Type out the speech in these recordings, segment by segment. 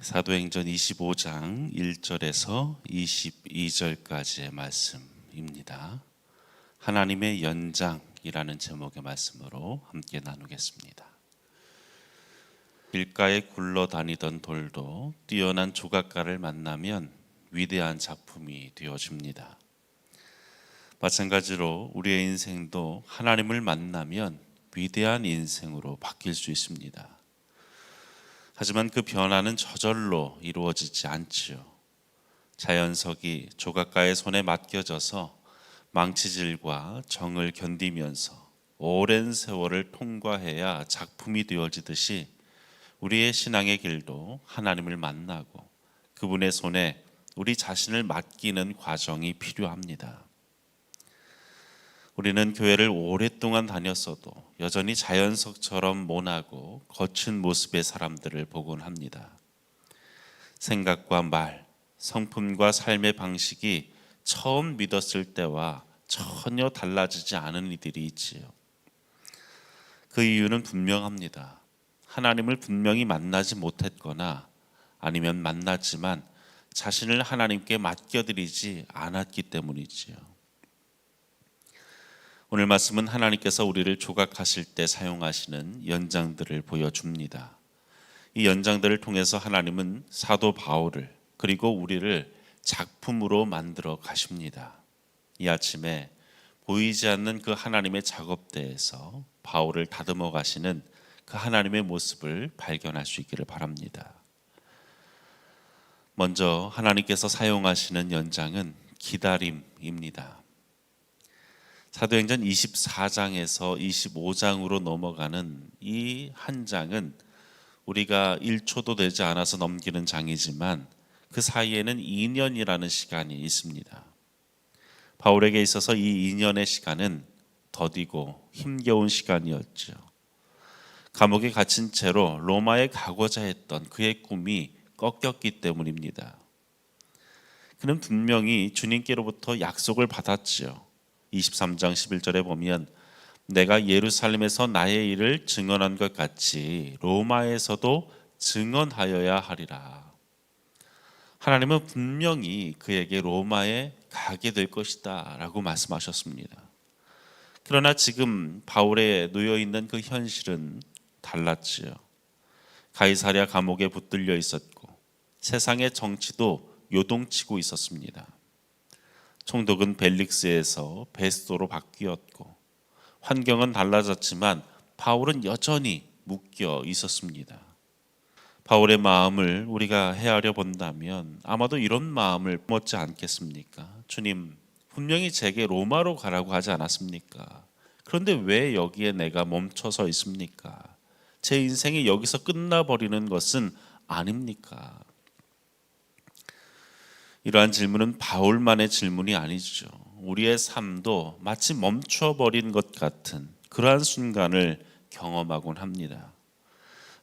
사도행전 25장 1절에서 22절까지의 말씀입니다. 하나님의 연장이라는 제목의 말씀으로 함께 나누겠습니다. 길가에 굴러다니던 돌도 뛰어난 조각가를 만나면 위대한 작품이 되어집니다. 마찬가지로 우리의 인생도 하나님을 만나면 위대한 인생으로 바뀔 수 있습니다. 하지만 그 변화는 저절로 이루어지지 않지요. 자연석이 조각가의 손에 맡겨져서 망치질과 정을 견디면서 오랜 세월을 통과해야 작품이 되어지듯이 우리의 신앙의 길도 하나님을 만나고 그분의 손에 우리 자신을 맡기는 과정이 필요합니다. 우리는 교회를 오랫동안 다녔어도 여전히 자연석처럼 모나고 거친 모습의 사람들을 보곤 합니다. 생각과 말, 성품과 삶의 방식이 처음 믿었을 때와 전혀 달라지지 않은 이들이 있지요. 그 이유는 분명합니다. 하나님을 분명히 만나지 못했거나 아니면 만났지만 자신을 하나님께 맡겨드리지 않았기 때문이지요. 오늘 말씀은 하나님께서 우리를 조각하실 때 사용하시는 연장들을 보여줍니다. 이 연장들을 통해서 하나님은 사도 바울을 그리고 우리를 작품으로 만들어 가십니다. 이 아침에 보이지 않는 그 하나님의 작업대에서 바울을 다듬어 가시는 그 하나님의 모습을 발견할 수 있기를 바랍니다. 먼저 하나님께서 사용하시는 연장은 기다림입니다. 사도행전 24장에서 25장으로 넘어가는 이 한 장은 우리가 1초도 되지 않아서 넘기는 장이지만 그 사이에는 2년이라는 시간이 있습니다. 바울에게 있어서 이 2년의 시간은 더디고 힘겨운 시간이었죠. 감옥에 갇힌 채로 로마에 가고자 했던 그의 꿈이 꺾였기 때문입니다. 그는 분명히 주님께로부터 약속을 받았지요. 23장 11절에 보면 내가 예루살렘에서 나의 일을 증언한 것 같이 로마에서도 증언하여야 하리라. 하나님은 분명히 그에게 로마에 가게 될 것이다 라고 말씀하셨습니다. 그러나 지금 바울에 놓여 있는 그 현실은 달랐지요. 가이사랴 감옥에 붙들려 있었고 세상의 정치도 요동치고 있었습니다. 총독은 벨릭스에서 베스도로 바뀌었고 환경은 달라졌지만 바울은 여전히 묶여 있었습니다. 바울의 마음을 우리가 헤아려 본다면 아마도 이런 마음을 품었지 않겠습니까? 주님, 분명히 제게 로마로 가라고 하지 않았습니까? 그런데 왜 여기에 내가 멈춰서 있습니까? 제 인생이 여기서 끝나버리는 것은 아닙니까? 이러한 질문은 바울만의 질문이 아니죠. 우리의 삶도 마치 멈춰버린 것 같은 그러한 순간을 경험하곤 합니다.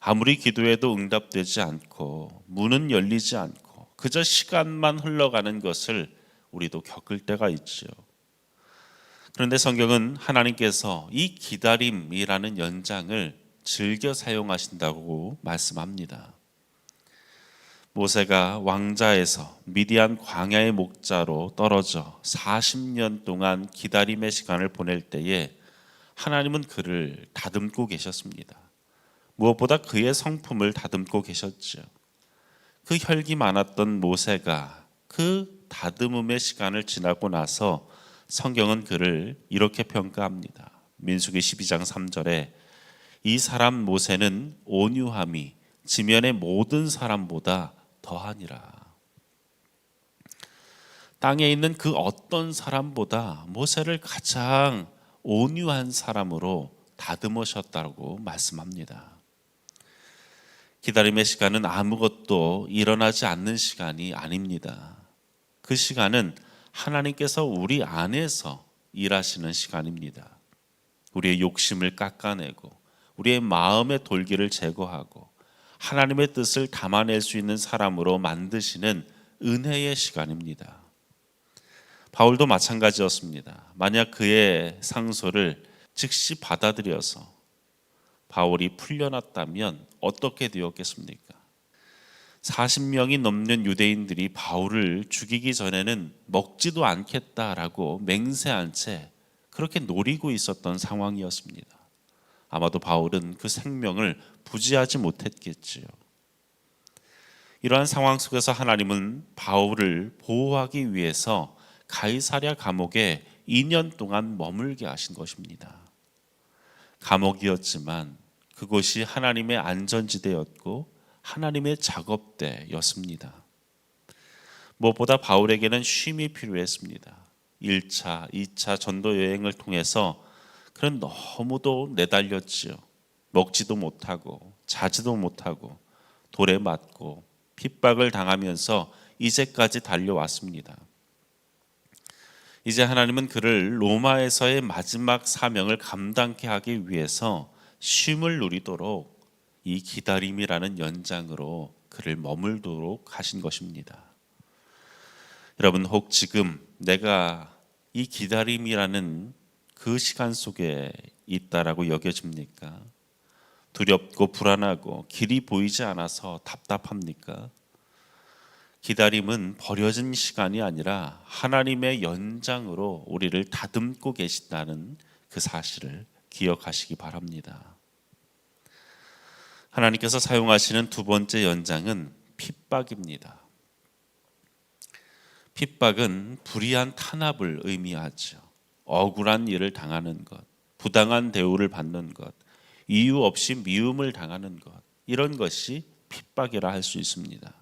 아무리 기도해도 응답되지 않고 문은 열리지 않고 그저 시간만 흘러가는 것을 우리도 겪을 때가 있죠. 그런데 성경은 하나님께서 이 기다림이라는 연장을 즐겨 사용하신다고 말씀합니다. 모세가 왕자에서 미디안 광야의 목자로 떨어져 40년 동안 기다림의 시간을 보낼 때에 하나님은 그를 다듬고 계셨습니다. 무엇보다 그의 성품을 다듬고 계셨죠. 그 혈기 많았던 모세가 그 다듬음의 시간을 지나고 나서 성경은 그를 이렇게 평가합니다. 민수기 12장 3절에 이 사람 모세는 온유함이 지면의 모든 사람보다 더하니라. 땅에 있는 그 어떤 사람보다 모세를 가장 온유한 사람으로 다듬으셨다고 말씀합니다. 기다림의 시간은 아무것도 일어나지 않는 시간이 아닙니다. 그 시간은 하나님께서 우리 안에서 일하시는 시간입니다. 우리의 욕심을 깎아내고 우리의 마음의 돌기를 제거하고 하나님의 뜻을 담아낼 수 있는 사람으로 만드시는 은혜의 시간입니다. 바울도 마찬가지였습니다. 만약 그의 상소를 즉시 받아들여서 바울이 풀려났다면 어떻게 되었겠습니까? 40명이 넘는 유대인들이 바울을 죽이기 전에는 먹지도 않겠다라고 맹세한 채 그렇게 노리고 있었던 상황이었습니다. 아마도 바울은 그 생명을 부지하지 못했겠지요. 이러한 상황 속에서 하나님은 바울을 보호하기 위해서 가이사랴 감옥에 2년 동안 머물게 하신 것입니다. 감옥이었지만 그곳이 하나님의 안전지대였고 하나님의 작업대였습니다. 무엇보다 바울에게는 쉼이 필요했습니다. 1차, 2차 전도 여행을 통해서 그는 너무도 내달렸지요. 먹지도 못하고 자지도 못하고 돌에 맞고 핍박을 당하면서 이제까지 달려왔습니다. 이제 하나님은 그를 로마에서의 마지막 사명을 감당케 하기 위해서 쉼을 누리도록 이 기다림이라는 연장으로 그를 머물도록 하신 것입니다. 여러분, 혹 지금 내가 이 기다림이라는 그 시간 속에 있다라고 여겨집니까? 두렵고 불안하고 길이 보이지 않아서 답답합니까? 기다림은 버려진 시간이 아니라 하나님의 연장으로 우리를 다듬고 계신다는 그 사실을 기억하시기 바랍니다. 하나님께서 사용하시는 두 번째 연장은 핍박입니다. 핍박은 불의한 탄압을 의미하죠. 억울한 일을 당하는 것, 부당한 대우를 받는 것, 이유 없이 미움을 당하는 것, 이런 것이 핍박이라 할 수 있습니다.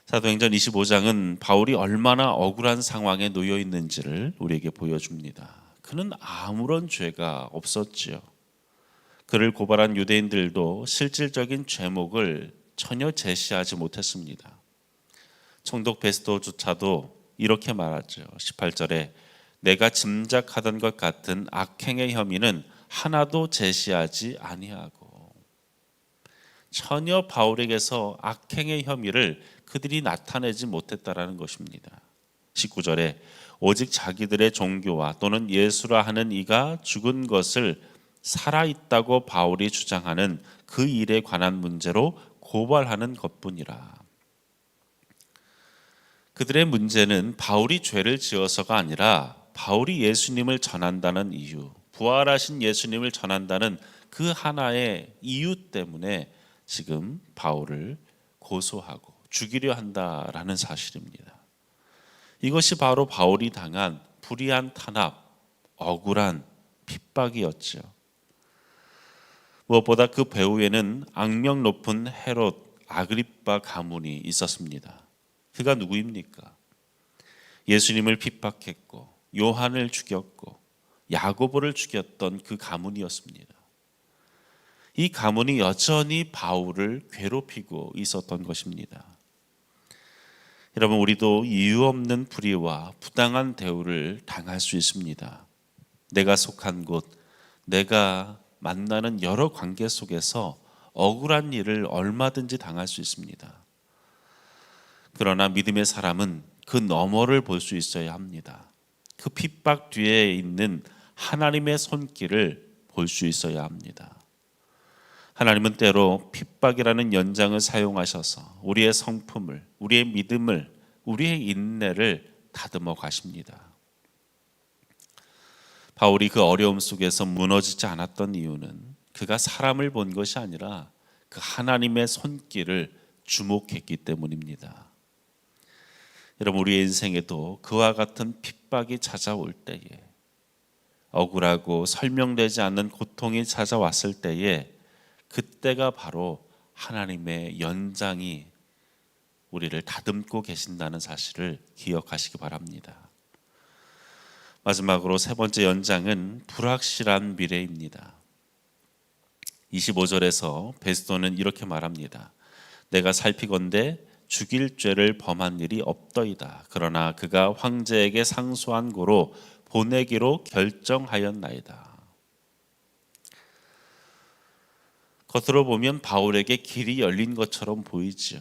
사도행전 25장은 바울이 얼마나 억울한 상황에 놓여 있는지를 우리에게 보여줍니다. 그는 아무런 죄가 없었지요. 그를 고발한 유대인들도 실질적인 죄목을 전혀 제시하지 못했습니다. 총독 베스도조차도 이렇게 말하죠. 18절에 내가 짐작하던 것 같은 악행의 혐의는 하나도 제시하지 아니하고, 전혀 바울에게서 악행의 혐의를 그들이 나타내지 못했다라는 것입니다. 19절에 오직 자기들의 종교와 또는 예수라 하는 이가 죽은 것을 살아있다고 바울이 주장하는 그 일에 관한 문제로 고발하는 것뿐이라. 그들의 문제는 바울이 죄를 지어서가 아니라 바울이 예수님을 전한다는 이유, 부활하신 예수님을 전한다는 그 하나의 이유 때문에 지금 바울을 고소하고 죽이려 한다라는 사실입니다. 이것이 바로 바울이 당한 불의한 탄압, 억울한 핍박이었죠. 무엇보다 그 배후에는 악명 높은 헤롯 아그리빠 가문이 있었습니다. 그가 누구입니까? 예수님을 핍박했고 요한을 죽였고 야고보를 죽였던 그 가문이었습니다. 이 가문이 여전히 바울을 괴롭히고 있었던 것입니다. 여러분, 우리도 이유 없는 불의와 부당한 대우를 당할 수 있습니다. 내가 속한 곳, 내가 만나는 여러 관계 속에서 억울한 일을 얼마든지 당할 수 있습니다. 그러나 믿음의 사람은 그 너머를 볼 수 있어야 합니다. 그 핍박 뒤에 있는 하나님의 손길을 볼 수 있어야 합니다. 하나님은 때로 핍박이라는 연장을 사용하셔서 우리의 성품을, 우리의 믿음을, 우리의 인내를 다듬어 가십니다. 바울이 그 어려움 속에서 무너지지 않았던 이유는 그가 사람을 본 것이 아니라 그 하나님의 손길을 주목했기 때문입니다. 여러분, 우리의 인생에도 그와 같은 핍박이 찾아올 때에, 억울하고 설명되지 않는 고통이 찾아왔을 때에, 그때가 바로 하나님의 연장이 우리를 다듬고 계신다는 사실을 기억하시기 바랍니다. 마지막으로 세 번째 연장은 불확실한 미래입니다. 25절에서 베스도는 이렇게 말합니다. 내가 살피건대 죽일 죄를 범한 일이 없더이다. 그러나 그가 황제에게 상소한 고로 보내기로 결정하였나이다. 겉으로 보면 바울에게 길이 열린 것처럼 보이지요.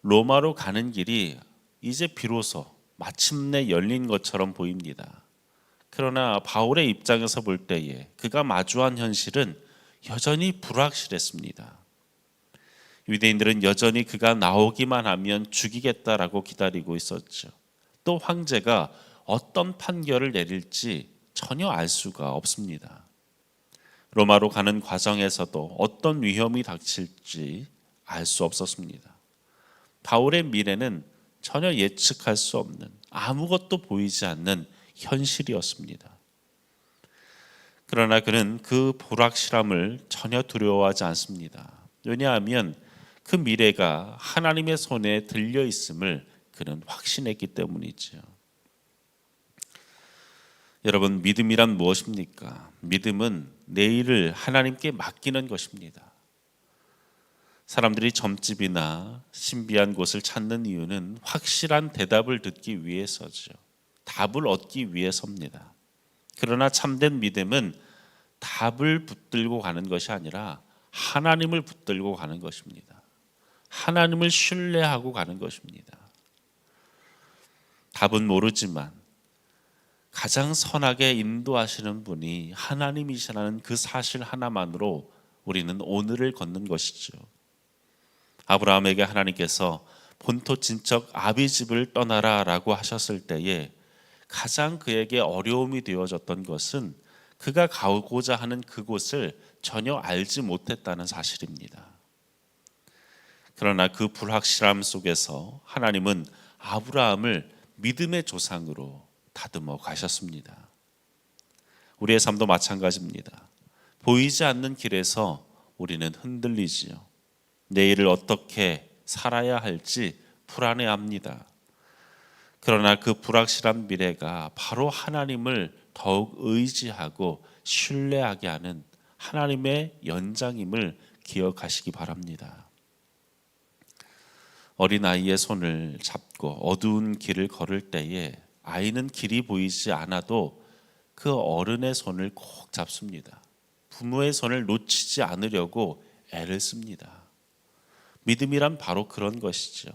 로마로 가는 길이 이제 비로소 마침내 열린 것처럼 보입니다. 그러나 바울의 입장에서 볼 때에 그가 마주한 현실은 여전히 불확실했습니다. 유대인들은 여전히 그가 나오기만 하면 죽이겠다라고 기다리고 있었죠. 또 황제가 어떤 판결을 내릴지 전혀 알 수가 없습니다. 로마로 가는 과정에서도 어떤 위험이 닥칠지 알 수 없었습니다. 바울의 미래는 전혀 예측할 수 없는, 아무것도 보이지 않는 현실이었습니다. 그러나 그는 그 불확실함을 전혀 두려워하지 않습니다. 왜냐하면 그 미래가 하나님의 손에 들려 있음을 그는 확신했기 때문이죠. 여러분, 믿음이란 무엇입니까? 믿음은 내일을 하나님께 맡기는 것입니다. 사람들이 점집이나 신비한 곳을 찾는 이유는 확실한 대답을 듣기 위해서죠. 답을 얻기 위해서입니다. 그러나 참된 믿음은 답을 붙들고 가는 것이 아니라 하나님을 붙들고 가는 것입니다. 하나님을 신뢰하고 가는 것입니다. 답은 모르지만 가장 선하게 인도하시는 분이 하나님이시라는 그 사실 하나만으로 우리는 오늘을 걷는 것이죠. 아브라함에게 하나님께서 본토 친척 아비 집을 떠나라라고 하셨을 때에 가장 그에게 어려움이 되어졌던 것은 그가 가고자 하는 그곳을 전혀 알지 못했다는 사실입니다. 그러나 그 불확실함 속에서 하나님은 아브라함을 믿음의 조상으로 다듬어 가셨습니다. 우리의 삶도 마찬가지입니다. 보이지 않는 길에서 우리는 흔들리지요. 내일을 어떻게 살아야 할지 불안해합니다. 그러나 그 불확실한 미래가 바로 하나님을 더욱 의지하고 신뢰하게 하는 하나님의 연장임을 기억하시기 바랍니다. 어린아이의 손을 잡고 어두운 길을 걸을 때에 아이는 길이 보이지 않아도 그 어른의 손을 꼭 잡습니다. 부모의 손을 놓치지 않으려고 애를 씁니다. 믿음이란 바로 그런 것이죠.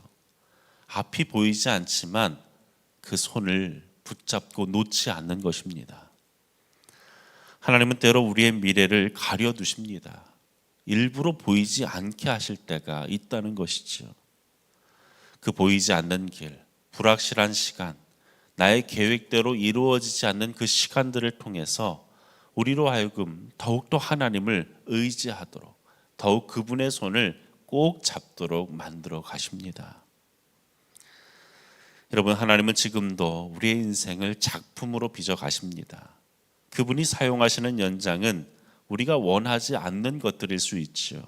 앞이 보이지 않지만 그 손을 붙잡고 놓지 않는 것입니다. 하나님은 때로 우리의 미래를 가려두십니다. 일부러 보이지 않게 하실 때가 있다는 것이죠. 그 보이지 않는 길, 불확실한 시간, 나의 계획대로 이루어지지 않는 그 시간들을 통해서 우리로 하여금 더욱더 하나님을 의지하도록, 더욱 그분의 손을 꼭 잡도록 만들어 가십니다. 여러분, 하나님은 지금도 우리의 인생을 작품으로 빚어 가십니다. 그분이 사용하시는 연장은 우리가 원하지 않는 것들일 수 있죠.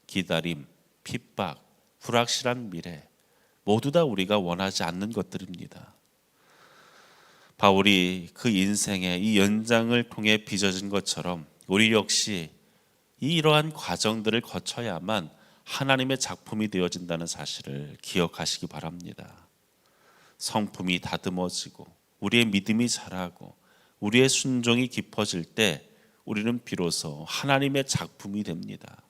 기다림, 핍박, 불확실한 미래, 모두 다 우리가 원하지 않는 것들입니다. 바울이 그 인생의 이 연장을 통해 빚어진 것처럼 우리 역시 이러한 과정들을 거쳐야만 하나님의 작품이 되어진다는 사실을 기억하시기 바랍니다. 성품이 다듬어지고 우리의 믿음이 자라고 우리의 순종이 깊어질 때 우리는 비로소 하나님의 작품이 됩니다.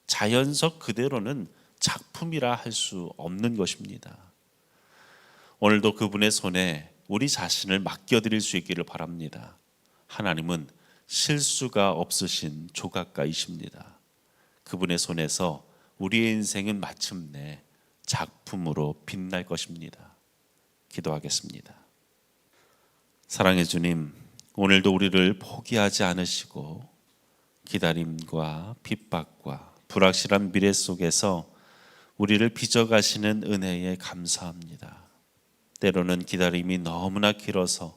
자연석 그대로는 작품이라 할 수 없는 것입니다. 오늘도 그분의 손에 우리 자신을 맡겨드릴 수 있기를 바랍니다. 하나님은 실수가 없으신 조각가이십니다. 그분의 손에서 우리의 인생은 마침내 작품으로 빛날 것입니다. 기도하겠습니다. 사랑의 주님, 오늘도 우리를 포기하지 않으시고 기다림과 핍박과 불확실한 미래 속에서 우리를 빚어가시는 은혜에 감사합니다. 때로는 기다림이 너무나 길어서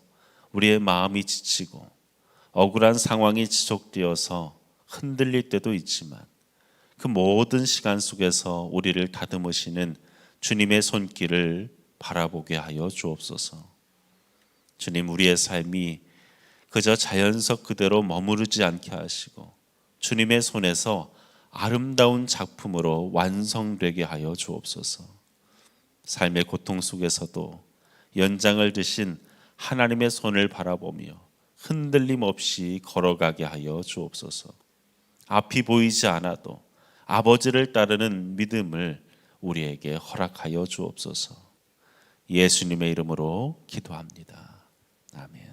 우리의 마음이 지치고 억울한 상황이 지속되어서 흔들릴 때도 있지만 그 모든 시간 속에서 우리를 다듬으시는 주님의 손길을 바라보게 하여 주옵소서. 주님, 우리의 삶이 그저 자연석 그대로 머무르지 않게 하시고 주님의 손에서 아름다운 작품으로 완성되게 하여 주옵소서. 삶의 고통 속에서도 연장을 드신 하나님의 손을 바라보며 흔들림 없이 걸어가게 하여 주옵소서. 앞이 보이지 않아도 아버지를 따르는 믿음을 우리에게 허락하여 주옵소서. 예수님의 이름으로 기도합니다. 아멘.